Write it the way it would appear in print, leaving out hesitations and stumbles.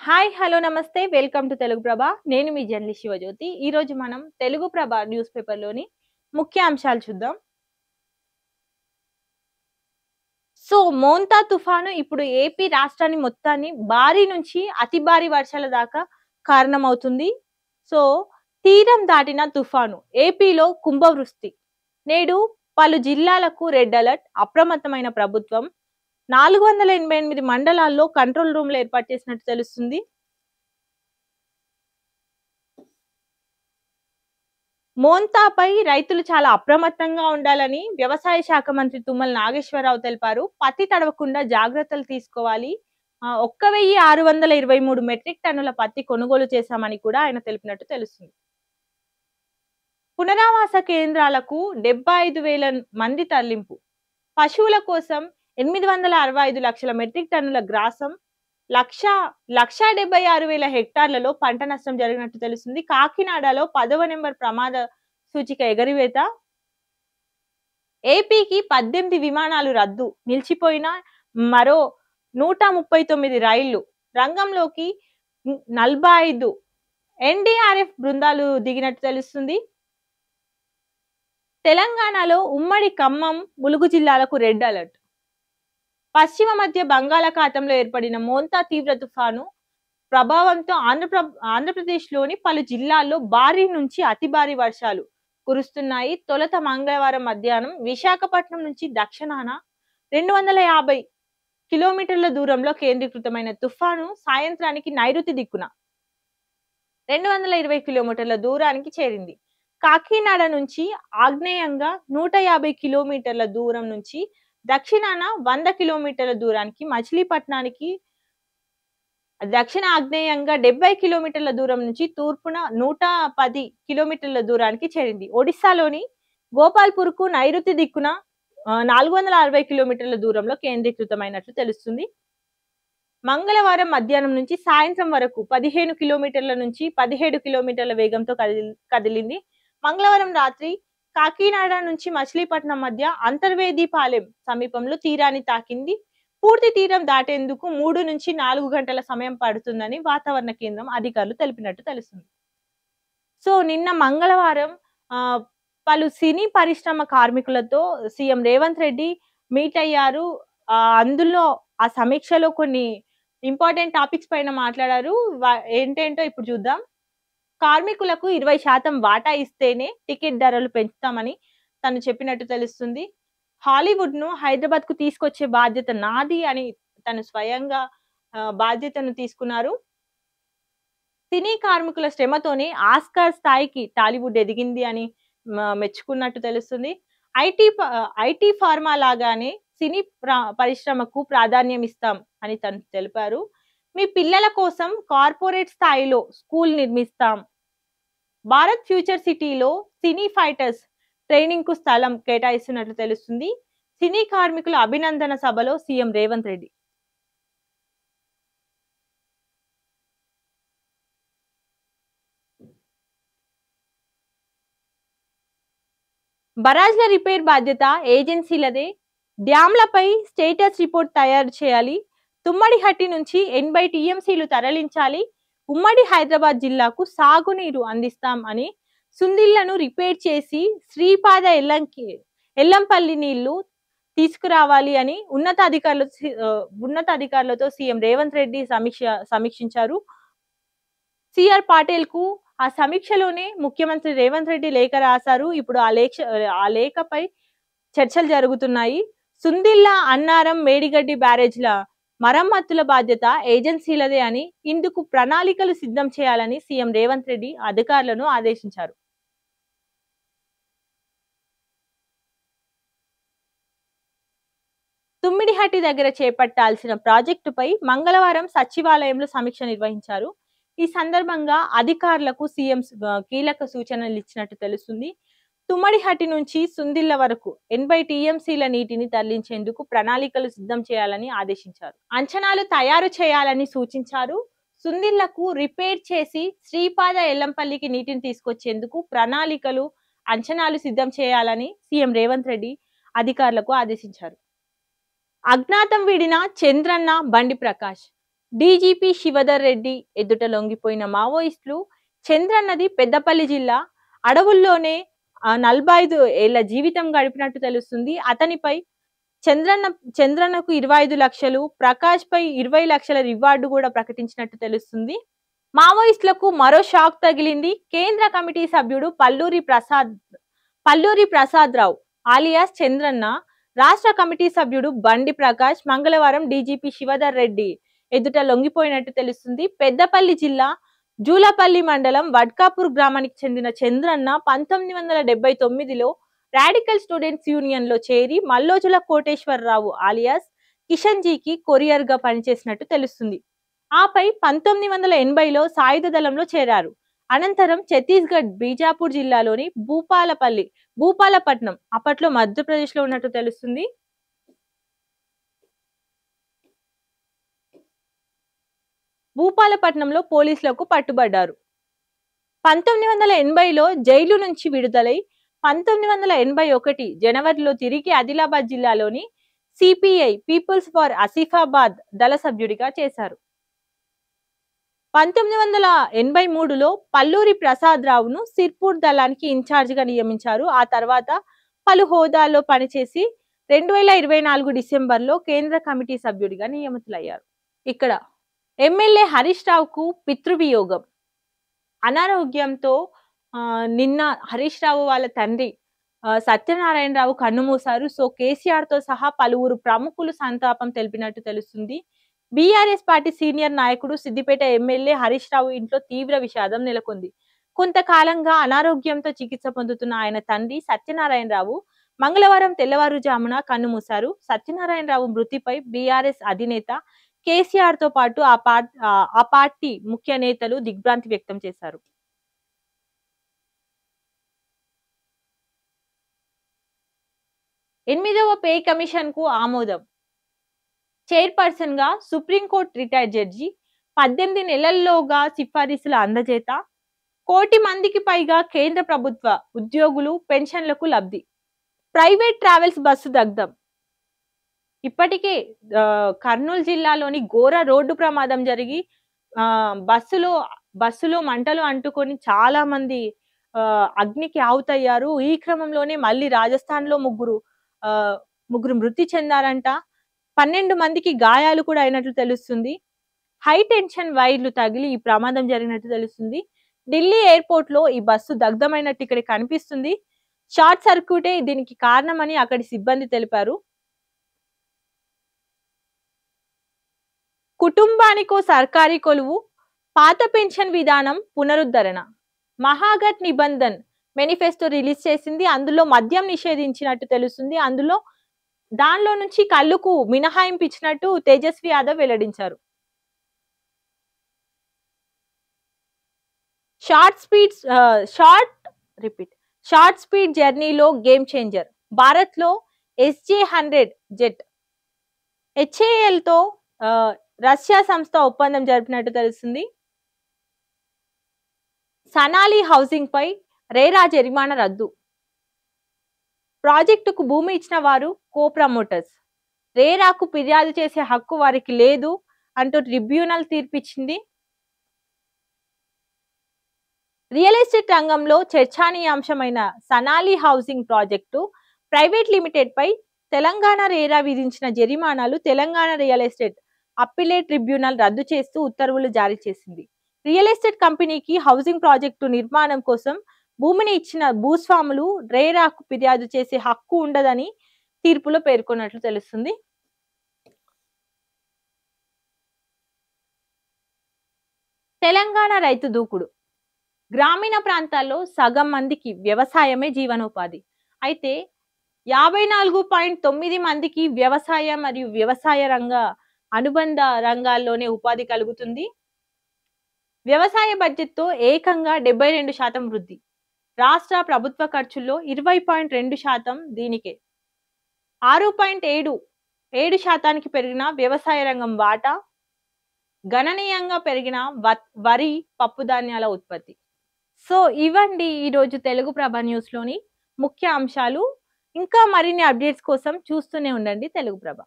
Hi hello నమస్తే welcome to Telugu ప్రభ. నేను మీ journalist Shivajyothi. ఈ రోజు మనం తెలుగు ప్రభ న్యూస్ పేపర్ లోని ముఖ్య అంశాలు చూద్దాం. మోంతా తుఫాను ఇప్పుడు ఏపీ రాష్ట్రాన్ని మొత్తాన్ని భారీ నుంచి అతి భారీ వర్షాల దాకా కారణమవుతుంది. సో తీరం దాటిన తుఫాను ఏపీలో కుంభవృష్టి. నేడు పలు జిల్లాలకు రెడ్ అలర్ట్. అప్రమత్తమైన ప్రభుత్వం. 488 మండలాల్లో కంట్రోల్ రూమ్లు ఏర్పాటు చేసినట్టు తెలుస్తుంది. మోంతాపై రైతులు చాలా అప్రమత్తంగా ఉండాలని వ్యవసాయ శాఖ మంత్రి తుమ్మల నాగేశ్వరరావు తెలిపారు. పత్తి తడవకుండా జాగ్రత్తలు తీసుకోవాలి. 1623 మెట్రిక్ టన్నుల పత్తి కొనుగోలు చేశామని కూడా ఆయన తెలిపినట్టు తెలుస్తుంది. పునరావాస కేంద్రాలకు 75,000 మంది తరలింపు. పశువుల కోసం 865 లక్షల మెట్రిక్ టన్నుల గ్రాసం. 1,76,000 హెక్టార్లలో పంట నష్టం జరిగినట్టు తెలుస్తుంది. కాకినాడలో 10వ నెంబర్ ప్రమాద సూచిక ఎగరివేత. ఏపీకి 18 విమానాలు రద్దు. నిలిచిపోయిన మరో 139 రైళ్లు. రంగంలోకి 45 ఎన్డీఆర్ఎఫ్ బృందాలు దిగినట్టు తెలుస్తుంది. తెలంగాణలో ఉమ్మడి ఖమ్మం, ములుగు జిల్లాలకు రెడ్ అలర్ట్. పశ్చిమ మధ్య బంగాళాఖాతంలో ఏర్పడిన మోంతా తీవ్ర తుఫాను ప్రభావంతో ఆంధ్రప్రదేశ్లోని పలు జిల్లాల్లో భారీ నుంచి అతి భారీ వర్షాలు కురుస్తున్నాయి. తొలుత మంగళవారం మధ్యాహ్నం విశాఖపట్నం నుంచి దక్షిణాన 250 కిలోమీటర్ల దూరంలో కేంద్రీకృతమైన తుఫాను సాయంత్రానికి నైరుతి దిక్కున 220 కిలోమీటర్ల దూరానికి చేరింది. కాకినాడ నుంచి ఆగ్నేయంగా 150 కిలోమీటర్ల దూరం నుంచి దక్షిణాన 100 కిలోమీటర్ల దూరానికి, మచిలీపట్నానికి దక్షిణ ఆగ్నేయంగా 70 కిలోమీటర్ల దూరం నుంచి తూర్పున 110 కిలోమీటర్ల దూరానికి చేరింది. ఒడిశాలోని గోపాల్పూర్ కు నైరుతి దిక్కున 460 కిలోమీటర్ల దూరంలో కేంద్రీకృతమైనట్లు తెలుస్తుంది. మంగళవారం మధ్యాహ్నం నుంచి సాయంత్రం వరకు 15 కిలోమీటర్ల నుంచి 17 కిలోమీటర్ల వేగంతో కదిలింది. మంగళవారం రాత్రి కాకినాడ నుంచి మచిలీపట్నం మధ్య అంతర్వేదిపాలెం సమీపంలో తీరాన్ని తాకింది. పూర్తి తీరం దాటేందుకు 3 నుంచి 4 గంటల సమయం పడుతుందని వాతావరణ కేంద్రం అధికారులు తెలిపినట్టు తెలుస్తుంది. నిన్న మంగళవారం పలు సినీ పరిశ్రమ కార్మికులతో సీఎం రేవంత్ రెడ్డి మీట్ అయ్యారు. అందులో ఆ సమీక్షలో కొన్ని ఇంపార్టెంట్ టాపిక్స్ పైన మాట్లాడారు. ఏంటేంటో ఇప్పుడు చూద్దాం. కార్మికులకు 20% వాటా ఇస్తేనే టికెట్ ధరలు పెంచుతామని తను చెప్పినట్టు తెలుస్తుంది. హాలీవుడ్ ను హైదరాబాద్ కు తీసుకొచ్చే బాధ్యత నాది అని తను స్వయంగా బాధ్యతను తీసుకున్నారు. సినీ కార్మికుల శ్రమతోనే ఆస్కార్ స్థాయికి టాలీవుడ్ ఎదిగింది అని మెచ్చుకున్నట్టు తెలుస్తుంది. ఐటీ ఫార్మా లాగానే సినీ పరిశ్రమకు ప్రాధాన్యం ఇస్తాం అని తను తెలిపారు. మీ పిల్లల కోసం కార్పొరేట్ స్థాయిలో స్కూల్ నిర్మిస్తాం. భారత్ ఫ్యూచర్ సిటీలో సినీ ఫైటర్స్ ట్రైనింగ్ కు స్థలం కేటాయిస్తున్నట్లు తెలుస్తుంది. సినీ కార్మికుల అభినందన సభలో సీఎం రేవంత్ రెడ్డి. బరాజ్ల రిపేర్ బాధ్యత ఏజెన్సీలదే. డ్యాంలపై స్టేటస్ రిపోర్ట్ తయారు చేయాలి. తుమ్మడిహట్టి నుంచి 80 టీఎంసీలు తరలించాలి. ఉమ్మడి హైదరాబాద్ జిల్లాకు సాగునీరు అందిస్తాం అని సుందిళ్లను రిపేర్ చేసి శ్రీపాద ఎల్లంపల్లి నీళ్లు తీసుకురావాలి అని ఉన్నతాధికారులతో సీఎం రేవంత్ రెడ్డి సమీక్షించారు. సిఆర్ పాటిల్ కు ఆ సమీక్షలోనే ముఖ్యమంత్రి రేవంత్ రెడ్డి లేఖ రాశారు. ఇప్పుడు ఆ లేఖపై చర్చలు జరుగుతున్నాయి. సుందిళ్ల, అన్నారం, మేడిగడ్డి బ్యారేజ్ల మరమ్మతుల బాధ్యత ఏజెన్సీలదే అని, ఇందుకు ప్రణాళికలు సిద్ధం చేయాలని సీఎం రేవంత్ రెడ్డి అధికారులను ఆదేశించారు. తుమ్మిడిహట్టి దగ్గర చేపట్టాల్సిన ప్రాజెక్టుపై మంగళవారం సచివాలయంలో సమీక్ష నిర్వహించారు. ఈ సందర్భంగా అధికారులకు సీఎం కీలక సూచనలు ఇచ్చినట్టు తెలుస్తుంది. తుమ్మడిహట్టి నుంచి సుందిళ్ల వరకు 80 టీఎంసీల నీటిని తరలించేందుకు ప్రణాళికలు సిద్ధం చేయాలని ఆదేశించారు. అంచనాలు తయారు చేయాలని సూచించారు. సుందిళ్లకు రిపేర్ చేసి శ్రీపాద ఎల్లంపల్లికి నీటిని తీసుకొచ్చేందుకు ప్రణాళికలు, అంచనాలు సిద్ధం చేయాలని సీఎం రేవంత్ రెడ్డి అధికారులకు ఆదేశించారు. అజ్ఞాతం వీడిన చంద్రన్న, బండి ప్రకాష్. డీజీపీ శివధర్ రెడ్డి ఎదుట లొంగిపోయిన మావోయిస్టులు. చంద్రన్నది పెద్దపల్లి జిల్లా. అడవుల్లోనే 45 ఏళ్ల జీవితం గడిపినట్టు తెలుస్తుంది. అతనిపై చంద్రన్న చంద్రన్నకు 25 లక్షలు, ప్రకాష్ పై 20 లక్షల రివార్డు కూడా ప్రకటించినట్టు తెలుస్తుంది. మావోయిస్టులకు మరో షాక్ తగిలింది. కేంద్ర కమిటీ సభ్యుడు పల్లూరి ప్రసాద్ రావు ఆలియాస్ చంద్రన్న, రాష్ట్ర కమిటీ సభ్యుడు బండి ప్రకాష్ మంగళవారం డీజీపీ శివధర్ రెడ్డి ఎదుట లొంగిపోయినట్టు తెలుస్తుంది. పెద్దపల్లి జిల్లా జూలపల్లి మండలం వడ్కాపూర్ గ్రామానికి చెందిన చంద్రన్న 1979లో రాడికల్ స్టూడెంట్స్ యూనియన్ లో చేరి మల్లోజుల కోటేశ్వరరావు ఆలియాస్ కిషన్ జీకి కొరియర్ గా పనిచేసినట్టు తెలుస్తుంది. ఆపై 1980లో సాయుధ దళంలో చేరారు. అనంతరం ఛత్తీస్గఢ్ బీజాపూర్ జిల్లాలోని భూపాలపట్నం అప్పట్లో మధ్యప్రదేశ్ లో ఉన్నట్టు తెలుస్తుంది. భూపాలపట్నంలో పోలీసులకు పట్టుబడ్డారు. 1980లో జైలు నుంచి విడుదలై 1981 జనవరిలో తిరిగి ఆదిలాబాద్ జిల్లాలోని సిపిఐ పీపుల్స్ ఫర్ ఆసిఫాబాద్ దళ సభ్యుడిగా చేశారు. 1983లో పల్లూరి ప్రసాద్ రావును సిర్పూర్ దళానికి ఇన్ఛార్జిగా నియమించారు. ఆ తర్వాత పలు హోదాల్లో పనిచేసి 2024 డిసెంబర్లో కేంద్ర కమిటీ సభ్యుడిగా నియమితులయ్యారు. ఇక్కడ ఎమ్మెల్యే హరీష్ రావుకు పితృవియోగం. అనారోగ్యంతో నిన్న హరీష్ రావు వాళ్ళ తండ్రి సత్యనారాయణరావు కన్నుమూశారు. సో కేసీఆర్ తో సహా పలువురు ప్రముఖులు సంతాపం తెలిపినట్టు తెలుస్తుంది. బీఆర్ఎస్ పార్టీ సీనియర్ నాయకుడు సిద్దిపేట ఎమ్మెల్యే హరీష్ రావు ఇంట్లో తీవ్ర విషాదం నెలకొంది. కొంతకాలంగా అనారోగ్యంతో చికిత్స పొందుతున్న ఆయన తండ్రి సత్యనారాయణరావు మంగళవారం తెల్లవారుజామున కన్నుమూశారు. సత్యనారాయణరావు మృతిపై బీఆర్ఎస్ అధినేత కేసీఆర్ తో పాటు ఆ పార్టీ ముఖ్య నేతలు దిగ్భ్రాంతి వ్యక్తం చేశారు. ఎనిమిదవ పే కమిషన్ కు ఆమోదం. చైర్పర్సన్ గా సుప్రీంకోర్టు రిటైర్డ్ జడ్జి 18 నెలల్లోగా సిఫారసుల అందజేత. 1 కోటి మందికి పైగా కేంద్ర ప్రభుత్వ ఉద్యోగులు పెన్షన్లకు లబ్ధి. ప్రైవేట్ ట్రావెల్స్ బస్సు దగ్ధం. ఇప్పటికే కర్నూలు జిల్లాలోని ఘోర రోడ్డు ప్రమాదం జరిగి బస్సులో మంటలు అంటుకొని చాలా మంది అగ్నికి ఆహుతయ్యారు. ఈ క్రమంలోనే మళ్ళీ రాజస్థాన్ లో ముగ్గురు మృతి చెందారంట. 12 మందికి గాయాలు కూడా అయినట్లు తెలుస్తుంది. హై టెన్షన్ వైర్లు తగిలి ఈ ప్రమాదం జరిగినట్టు తెలుస్తుంది. ఢిల్లీ ఎయిర్పోర్ట్ లో ఈ బస్సు దగ్ధమైనట్టు ఇక్కడ కనిపిస్తుంది. షార్ట్ సర్క్యూటే దీనికి కారణమని అక్కడి సిబ్బంది తెలిపారు. కుటుంబానికో సర్కారీ కొలువు, పాత పెన్షన్ విధానం పునరుద్ధరణ. మహాగఠ్ నిబంధన్ మేనిఫెస్టో రిలీజ్ చేసింది. అందులో మద్యం నిషేధించినట్టు తెలుస్తుంది. దానిలో నుంచి కళ్ళుకు మినహాయింపు ఇచ్చినట్టు తేజస్వి యాదవ్ వెల్లడించారు. షార్ట్ స్పీడ్ జర్నీలో గేమ్ చేంజర్. భారత్ లో SJ-100 జెట్ HAL తో రష్యా సంస్థ ఒప్పందం జరిపినట్టు తెలుస్తుంది. సనాలి హౌసింగ్ పై రేరా జరిమానా రద్దు. ప్రాజెక్టుకు భూమి ఇచ్చిన వారు కో ప్రమోటర్స్. రేరాకు ఫిర్యాదు చేసే హక్కు వారికి లేదు అంటూ ట్రిబ్యునల్ తీర్పిచ్చింది. రియల్ ఎస్టేట్ రంగంలో చర్చానీయాంశమైన సనాలి హౌసింగ్ ప్రాజెక్టు ప్రైవేట్ లిమిటెడ్ పై తెలంగాణ రేరా విధించిన జరిమానాలు Telangana real estate appellate tribunal రద్దు చేస్తూ ఉత్తర్వులు జారీ చేసింది. రియల్ ఎస్టేట్ కంపెనీకి హౌసింగ్ ప్రాజెక్టు నిర్మాణం కోసం భూమిని ఇచ్చిన భూస్వాములు రేరాకు ఫిర్యాదు చేసే హక్కు ఉండదని తీర్పులో పేర్కొన్నట్లు తెలుస్తుంది. తెలంగాణ రైతు దూకుడు. గ్రామీణ ప్రాంతాల్లో సగం మందికి వ్యవసాయమే జీవనోపాధి. అయితే 54.9 మందికి వ్యవసాయ మరియు వ్యవసాయ అనుబంధ రంగాల్లోనే ఉపాధి కలుగుతుంది. వ్యవసాయ బడ్జెట్తో ఏకంగా 72% వృద్ధి. రాష్ట్ర ప్రభుత్వ ఖర్చుల్లో 20.2% దీనికే. 6.7% పెరిగిన వ్యవసాయ రంగం వాటా. గణనీయంగా పెరిగిన వరి, పప్పు ధాన్యాల ఉత్పత్తి. సో ఇవండి ఈరోజు తెలుగు ప్రభ న్యూస్ లోని ముఖ్య అంశాలు. ఇంకా మరిన్ని అప్డేట్స్ కోసం చూస్తూనే ఉండండి తెలుగు ప్రభ.